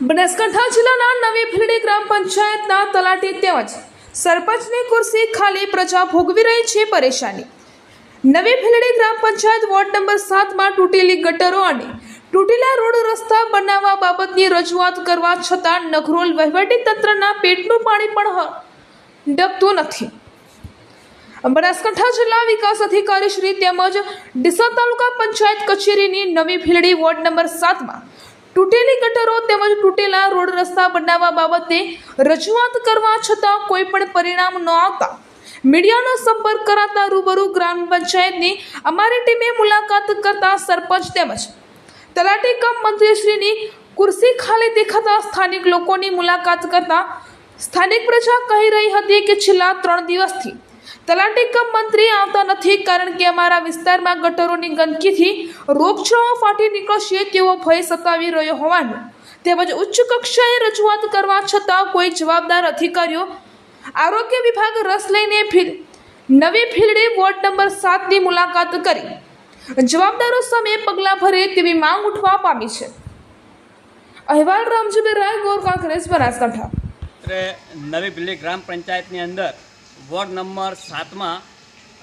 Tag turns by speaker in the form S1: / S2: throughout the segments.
S1: બનાસકાંઠા જિલ્લાના નવી ભીલડી ગ્રામ પંચાયતના તલાટી તેમજ સરપંચની ખુરશી ખાલી પ્રજા ભોગવી રહી છે પરેશાની। નવી ભીલડી ગ્રામ પંચાયત વોર્ડ નંબર 7માં તૂટેલી ગટરો અને તૂટેલા રોડ રસ્તા બનાવવા બાબતની રજૂઆત કરવા છતાં નગરોલ વહીવટી તંત્રના પેટનું પાણી પણ ડબતું નથી। બનાસકાંઠા જિલ્લા વિકાસ અધિકારી શ્રી તેમજ ડીસા તાલુકા પંચાયત કચેરીની નવી ભીલડી વોર્ડ નંબર 7માં તૂટેલી ગટરો તેમજ તૂટેલા રોડ રસ્તા બનાવવા બાબતે રજૂઆત કરવા છતાં કોઈ પણ પરિણામ ન આવતા મીડિયાનો સંપર્ક કરાતા રૂબરૂ ગ્રામ પંચાયતની અમારી ટીમે મુલાકાત કરતા સરપંચ તેમજ તલાટી કમ મંત્રીશ્રીની ખુરશી ખાલી દેખાતા સ્થાનિક લોકોની મુલાકાત કરતા સ્થાનિક પ્રજા કહી રહી હતી કે છેલ્લા 3 દિવસથી તલાટી કમ મંત્રી આવતા નથી, કારણ કે અમારા વિસ્તારમાં ગટરોની ગંદકીથી રોગચાળો ફાટી નીકળશે તેવો ભય સતાવી રહ્યો હોવાનું તેમજ ઉચ્ચ કક્ષાએ રજૂઆત કરવા છતાં કોઈ જવાબદાર અધિકારીઓ આરોગ્ય વિભાગ રસ લઈને નવી ભીલડી વોર્ડ નંબર 7ની મુલાકાત કરી જવાબદારો સામે પગલાં ભરે તેવી માંગ ઉઠવા પામી છે। અહેવાલ રામજીભાઈ રાય, ગોર કોંગ્રેસ, બનાસકાંઠા।
S2: નવી ભીલડી ગ્રામ પંચાયતની અંદર વોર્ડ નંબર 7માં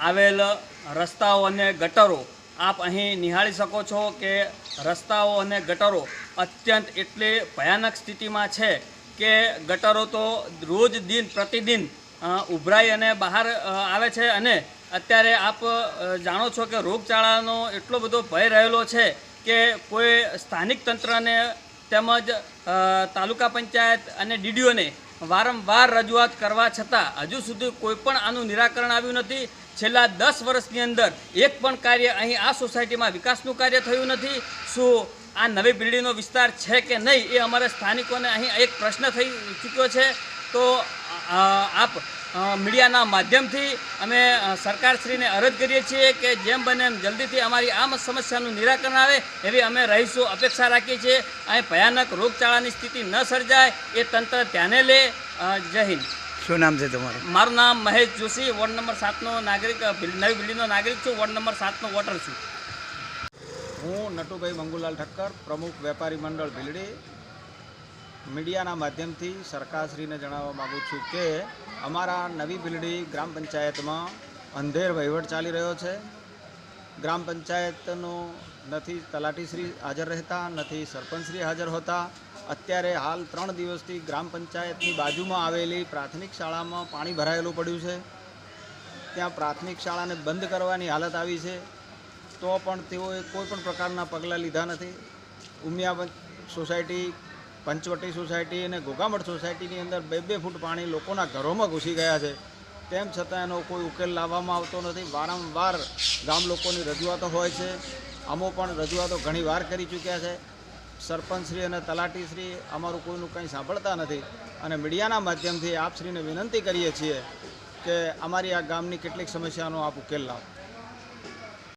S2: આવેલ રસ્તાઓ અને ગટરો આપ અહીં નિહાળી શકો છો કે રસ્તાઓ અને ગટરો અત્યંત એટલી ભયાનક સ્થિતિમાં છે કે ગટરો તો રોજ દિન પ્રતિદિન ઉભરાઈ અને બહાર આવે છે અને અત્યારે આપ જાણો છો કે રોગચાળાનો એટલો બધો ભય રહેલો છે કે કોઈ સ્થાનિક તંત્રને તેમજ તાલુકા પંચાયત અને ડીડીઓને વારંવાર રજૂઆત કરવા છતાં હજુ સુધી કોઈ પણ આનું નિરાકરણ આવ્યું નથી। છેલ્લા 10 વર્ષની અંદર એક પણ કાર્ય અહીં આ સોસાયટીમાં વિકાસનું કાર્ય થયું નથી। શું આ નવી ભીલડીનો વિસ્તાર છે કે નહીં એ અમારા સ્થાનિકોને અહીં એક પ્રશ્ન થઈ ચૂક્યો છે। તો આપ મીડિયાના માધ્યમથી અમે સરકારશ્રીને અરજ કરીએ છીએ કે જેમ બને એમ જલ્દીથી અમારી આ સમસ્યાનું નિરાકરણ આવે એવી અમે રહીશું અપેક્ષા રાખીએ છીએ। અહીં ભયાનક રોગચાળાની સ્થિતિ ન સર્જાય એ તંત્ર ધ્યાને લે। જય હિન્દ।
S3: શું નામ છે તમારું?
S2: મારું નામ મહેશ જોશી, વોર્ડ નંબર 7નો નાગરિક, નવી ભીલડીનો નાગરિક છું, વોર્ડ નંબર 7નો વોટર છું।
S4: હું નટુભાઈ મંગુલાલ ઠક્કર, પ્રમુખ વેપારી મંડળ ભીલડી। મીડિયાના માધ્યમથી સરકારશ્રીને જણાવવા માગું છું કે અમારા નવી ભીલડી ગ્રામ પંચાયતમાં અંધેર વહીવટ ચાલી રહ્યો છે। ગ્રામ પંચાયતનો નથી તલાટીશ્રી હાજર રહેતા, નથી સરપંચશ્રી હાજર હોતા। અત્યારે હાલ 3 દિવસથી ગ્રામ પંચાયતની બાજુમાં આવેલી પ્રાથમિક શાળામાં પાણી ભરાયેલું પડ્યું છે। ત્યાં પ્રાથમિક શાળાને બંધ કરવાની હાલત આવી છે, તો પણ તેઓએ કોઈ પણ પ્રકારના પગલાં લીધા નથી। ઉમિયા સોસાયટી, પંચવટી સોસાયટી અને ઘોઘામઠ સોસાયટીની અંદર 2-2 ફૂટ પાણી લોકોના ઘરોમાં ઘૂસી ગયા છે, તેમ છતાં એનો કોઈ ઉકેલ લાવવામાં આવતો નથી। વારંવાર ગામ લોકોની રજૂઆતો હોય છે, અમો પણ રજૂઆતો ઘણી વાર કરી ચૂક્યા છે। સરપંચશ્રી અને તલાટીશ્રી અમારું કોઈનું કંઈ સાંભળતા નથી અને મીડિયાના માધ્યમથી આપશ્રીને વિનંતી કરીએ છીએ કે અમારી આ ગામની કેટલીક સમસ્યાનો આપ ઉકેલ લાવો।